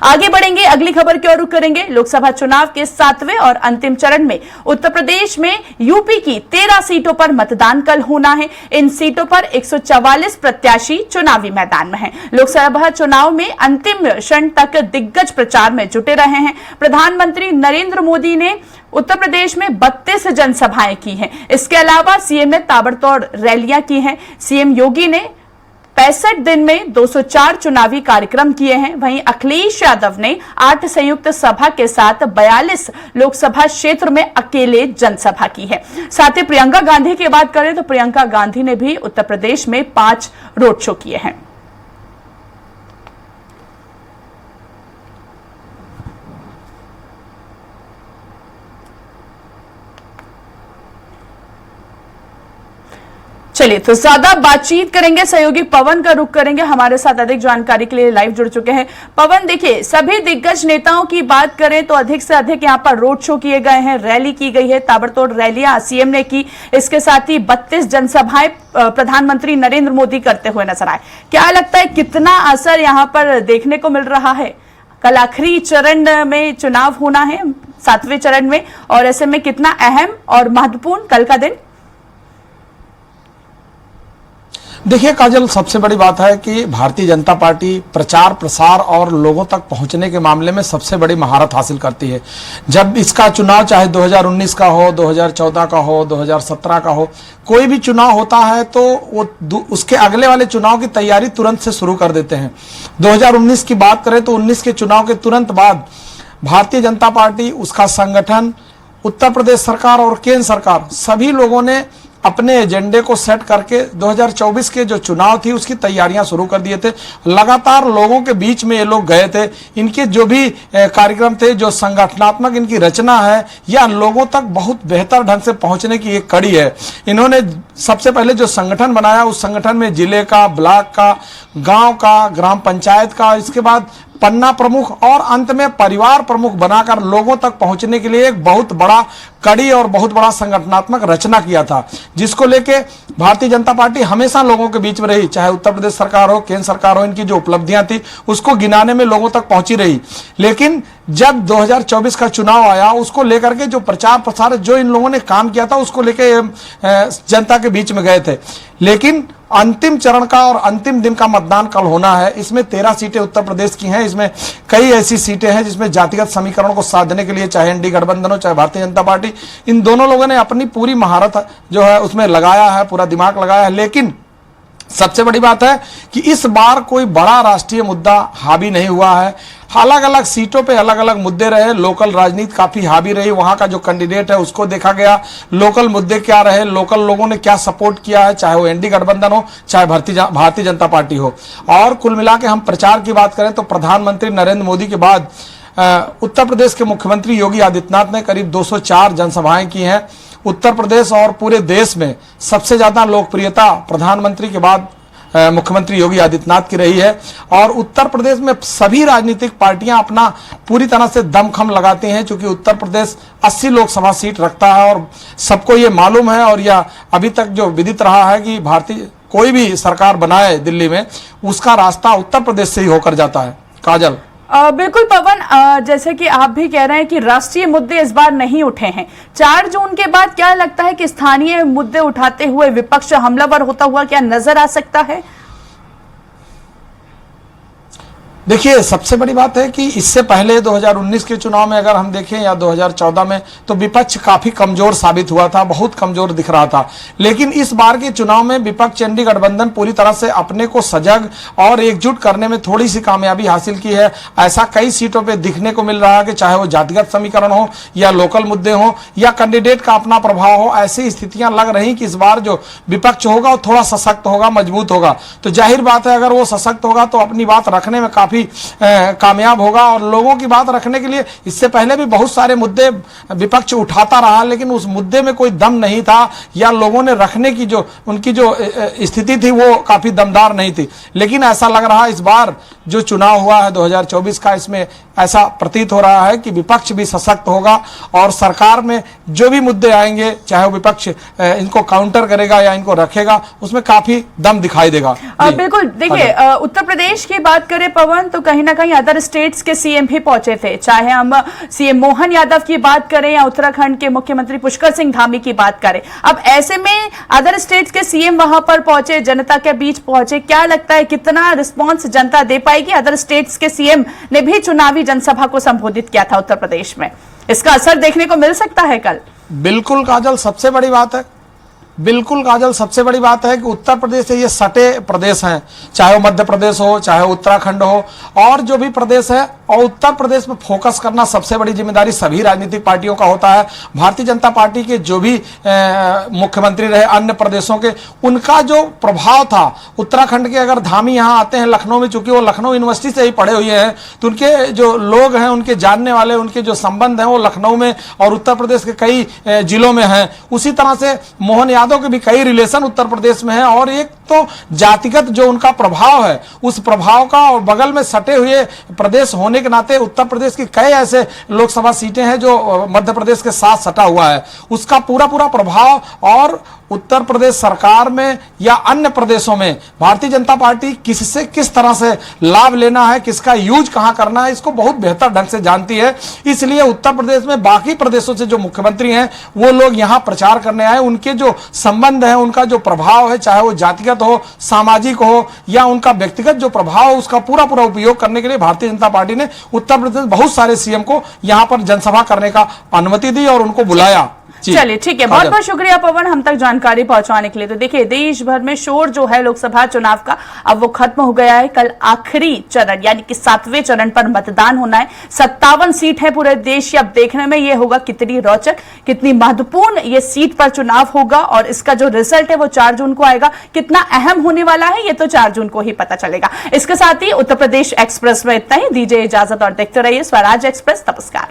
आगे बढ़ेंगे, अगली खबर की ओर रुख करेंगे। लोकसभा चुनाव के 7वें और अंतिम चरण में उत्तर प्रदेश में यूपी की 13 सीटों पर मतदान कल होना है। इन सीटों पर 144 प्रत्याशी चुनावी मैदान में हैं। लोकसभा चुनाव में अंतिम क्षण तक दिग्गज प्रचार में जुटे रहे हैं। प्रधानमंत्री नरेंद्र मोदी ने उत्तर प्रदेश में 32 जनसभाएं की हैं। इसके अलावा सीएम ने ताबड़तोड़ रैलियां की हैं। सीएम योगी ने 65 दिन में 204 चुनावी कार्यक्रम किए हैं। वहीं अखिलेश यादव ने 8 संयुक्त सभा के साथ 42 लोकसभा क्षेत्र में अकेले जनसभा की है। साथ ही प्रियंका गांधी की बात करें तो प्रियंका गांधी ने भी उत्तर प्रदेश में 5 रोड शो किए हैं। चलिए तो ज्यादा बातचीत करेंगे, सहयोगी पवन का रुख करेंगे। हमारे साथ अधिक जानकारी के लिए लाइव जुड़ चुके हैं। पवन, देखिए सभी दिग्गज नेताओं की बात करें तो अधिक से अधिक यहां पर रोड शो किए गए हैं, रैली की गई है, ताबड़तोड़ रैलियां सीएम ने की। इसके साथ ही 32 जनसभाएं प्रधानमंत्री नरेंद्र मोदी करते हुए नजर आए। क्या लगता है कितना असर यहां पर देखने को मिल रहा है? कल आखिरी चरण में चुनाव होना है, 7वें चरण में, और ऐसे में कितना अहम और महत्वपूर्ण कल का दिन? देखिए काजल, सबसे बड़ी बात है कि भारतीय जनता पार्टी प्रचार प्रसार और लोगों तक पहुंचने के मामले में सबसे बड़ी महारत हासिल करती है। जब इसका चुनाव चाहे 2019 का हो, 2014 का हो, 2017 का हो, कोई भी चुनाव होता है तो वो उसके अगले वाले चुनाव की तैयारी तुरंत से शुरू कर देते हैं। 2019 की बात करें तो 19 के चुनाव के तुरंत बाद भारतीय जनता पार्टी, उसका संगठन, उत्तर प्रदेश सरकार और केंद्र सरकार, सभी लोगों ने अपने एजेंडे को सेट करके 2024 के जो चुनाव थी उसकी तैयारियां शुरू कर दिए थे। लगातार लोगों के बीच में ये लोग गए थे। इनके जो भी कार्यक्रम थे, जो संगठनात्मक इनकी रचना है, या लोगों तक बहुत बेहतर ढंग से पहुंचने की एक कड़ी है। इन्होंने सबसे पहले जो संगठन बनाया, उस संगठन में जिले का, ब्लॉक का, गांव का, ग्राम पंचायत का, इसके बाद पन्ना प्रमुख और अंत में परिवार प्रमुख बनाकर लोगों तक पहुंचने के लिए एक बहुत बड़ा कड़ी और बहुत बड़ा संगठनात्मक रचना किया था, जिसको लेके भारतीय जनता पार्टी हमेशा लोगों के बीच में रही। चाहे उत्तर प्रदेश सरकार हो, केंद्र सरकार हो, इनकी जो उपलब्धियां थी उसको गिनाने में लोगों तक पहुंची रही। लेकिन जब 2024 का चुनाव आया, उसको लेकर के जो प्रचार प्रसार जो इन लोगों ने काम किया था उसको लेके जनता के बीच में गए थे। लेकिन अंतिम चरण का और अंतिम दिन का मतदान कल होना है। इसमें 13 सीटें उत्तर प्रदेश की हैं। इसमें कई ऐसी सीटें हैं जिसमें जातिगत समीकरणों को साधने के लिए चाहे एनडीए गठबंधन हो, चाहे भारतीय जनता पार्टी, इन दोनों लोगों ने अपनी पूरी महारत जो है उसमें लगाया है, पूरा दिमाग लगाया है। लेकिन सबसे बड़ी बात है कि इस बार कोई बड़ा राष्ट्रीय मुद्दा हावी नहीं हुआ है। अलग अलग सीटों पे अलग अलग मुद्दे रहे। लोकल राजनीति काफी हावी रही। वहां का जो कैंडिडेट है उसको देखा गया, लोकल मुद्दे क्या रहे, लोकल लोगों ने क्या सपोर्ट किया है, चाहे वो एनडीए गठबंधन हो, चाहे भारतीय जनता पार्टी हो। और कुल मिला के हम प्रचार की बात करें तो प्रधानमंत्री नरेंद्र मोदी के बाद उत्तर प्रदेश के मुख्यमंत्री योगी आदित्यनाथ ने करीब 204 जनसभाएं की हैं। उत्तर प्रदेश और पूरे देश में सबसे ज्यादा लोकप्रियता प्रधानमंत्री के बाद मुख्यमंत्री योगी आदित्यनाथ की रही है। और उत्तर प्रदेश में सभी राजनीतिक पार्टियां अपना पूरी तरह से दमखम लगाती हैं, क्योंकि उत्तर प्रदेश 80 लोकसभा सीट रखता है और सबको ये मालूम है, और यह अभी तक जो विदित रहा है कि भारतीय कोई भी सरकार बनाए दिल्ली में, उसका रास्ता उत्तर प्रदेश से ही होकर जाता है। काजल, बिल्कुल पवन, जैसे कि आप भी कह रहे हैं कि राष्ट्रीय मुद्दे इस बार नहीं उठे हैं। 4 जून के बाद क्या लगता है कि स्थानीय मुद्दे उठाते हुए विपक्ष हमलावर होता हुआ क्या नजर आ सकता है? देखिए, सबसे बड़ी बात है कि इससे पहले 2019 के चुनाव में अगर हम देखें या 2014 में, तो विपक्ष काफी कमजोर साबित हुआ था, बहुत कमजोर दिख रहा था। लेकिन इस बार के चुनाव में विपक्ष एनडीए गठबंधन पूरी तरह से अपने को सजग और एकजुट करने में थोड़ी सी कामयाबी हासिल की है। ऐसा कई सीटों पर दिखने को मिल रहा है कि चाहे वो जातिगत समीकरण हो या लोकल मुद्दे हो या कैंडिडेट का अपना प्रभाव हो, ऐसी स्थितियां लग रही कि इस बार जो विपक्ष होगा वो थोड़ा सशक्त होगा, मजबूत होगा। तो जाहिर बात है अगर वो सशक्त होगा तो अपनी बात रखने में काफी कामयाब होगा। और लोगों की बात रखने के लिए इससे पहले भी बहुत सारे मुद्दे विपक्ष उठाता रहा, लेकिन उस मुद्दे में कोई दम नहीं था या लोगों ने रखने की जो उनकी जो स्थिति थी वो काफी दमदार नहीं थी। लेकिन ऐसा लग रहा है इस बार जो चुनाव हुआ है 2024 का, इसमें ऐसा प्रतीत हो रहा है कि विपक्ष भी सशक्त होगा और सरकार में जो भी मुद्दे आएंगे, चाहे विपक्ष इनको काउंटर करेगा या इनको रखेगा, उसमें काफी दम दिखाई देगा। बिल्कुल, देखिए उत्तर प्रदेश की बात करें पवन पवन, तो कहीं ना कहीं अदर स्टेट्स के सीएम भी पहुंचे थे, चाहे हम सीएम मोहन यादव की बात करें या उत्तराखंड के मुख्यमंत्री पुष्कर सिंह धामी की बात करें। अब ऐसे में अदर स्टेट्स के सीएम वहां पर पहुंचे, जनता के बीच पहुंचे, क्या लगता है कितना रिस्पॉन्स जनता दे पाएगी? अदर स्टेट्स के सीएम ने भी चुनावी जनसभा को संबोधित किया था उत्तर प्रदेश में, इसका असर देखने को मिल सकता है कल? बिल्कुल काजल, सबसे बड़ी बात है, बिल्कुल काजल, सबसे बड़ी बात है कि उत्तर प्रदेश से ये सटे प्रदेश हैं, चाहे वो मध्य प्रदेश हो, चाहे उत्तराखंड हो, और जो भी प्रदेश है, और उत्तर प्रदेश में फोकस करना सबसे बड़ी जिम्मेदारी सभी राजनीतिक पार्टियों का होता है। भारतीय जनता पार्टी के जो भी मुख्यमंत्री रहे अन्य प्रदेशों के, उनका जो प्रभाव था उत्तराखंड के, अगर धामी यहाँ आते हैं लखनऊ में, चूंकि वो लखनऊ यूनिवर्सिटी से ही पढ़े हुए हैं, तो उनके जो लोग हैं, उनके जानने वाले, उनके जो संबंध हैं, वो लखनऊ में और उत्तर प्रदेश के कई जिलों में हैं। उसी तरह से मोहन यादव के भी कई रिलेशन उत्तर प्रदेश में है, और एक तो जातिगत जो उनका प्रभाव है, उस प्रभाव का, और बगल में सटे हुए प्रदेश होने के नाते उत्तर प्रदेश की कई ऐसे लोकसभा सीटें हैं जो मध्य प्रदेश के साथ सटा हुआ है, उसका पूरा प्रभाव, और उत्तर प्रदेश सरकार में या अन्य प्रदेशों में भारतीय जनता पार्टी किससे किस तरह से लाभ लेना है, किसका यूज कहां करना है, इसको बहुत बेहतर ढंग से जानती है। इसलिए उत्तर प्रदेश में बाकी प्रदेशों से जो मुख्यमंत्री हैं, वो लोग यहां प्रचार करने आए, उनके जो संबंध है, उनका जो प्रभाव है, चाहे वो जातिगत हो, सामाजिक हो, या उनका व्यक्तिगत जो प्रभाव है, उसका पूरा उपयोग करने के लिए भारतीय जनता पार्टी ने उत्तर प्रदेश बहुत सारे सीएम को यहां पर जनसभा करने का अनुमति दी और उनको बुलाया। चलिए ठीक है, बहुत बहुत शुक्रिया पवन हम तक जानकारी पहुंचाने के लिए। तो देखिए, देश भर में शोर जो है लोकसभा चुनाव का, अब वो खत्म हो गया है। कल आखिरी चरण यानी कि 7वें चरण पर मतदान होना है। 57 सीट है पूरे देश की। अब देखने में ये होगा कितनी रोचक, कितनी महत्वपूर्ण ये सीट पर चुनाव होगा, और इसका जो रिजल्ट है वो 4 जून को आएगा। कितना अहम होने वाला है ये तो 4 जून को ही पता चलेगा। इसके साथ ही उत्तर प्रदेश एक्सप्रेस में इतना ही। दीजिए इजाजत और देखते रहिए स्वराज एक्सप्रेस। नमस्कार।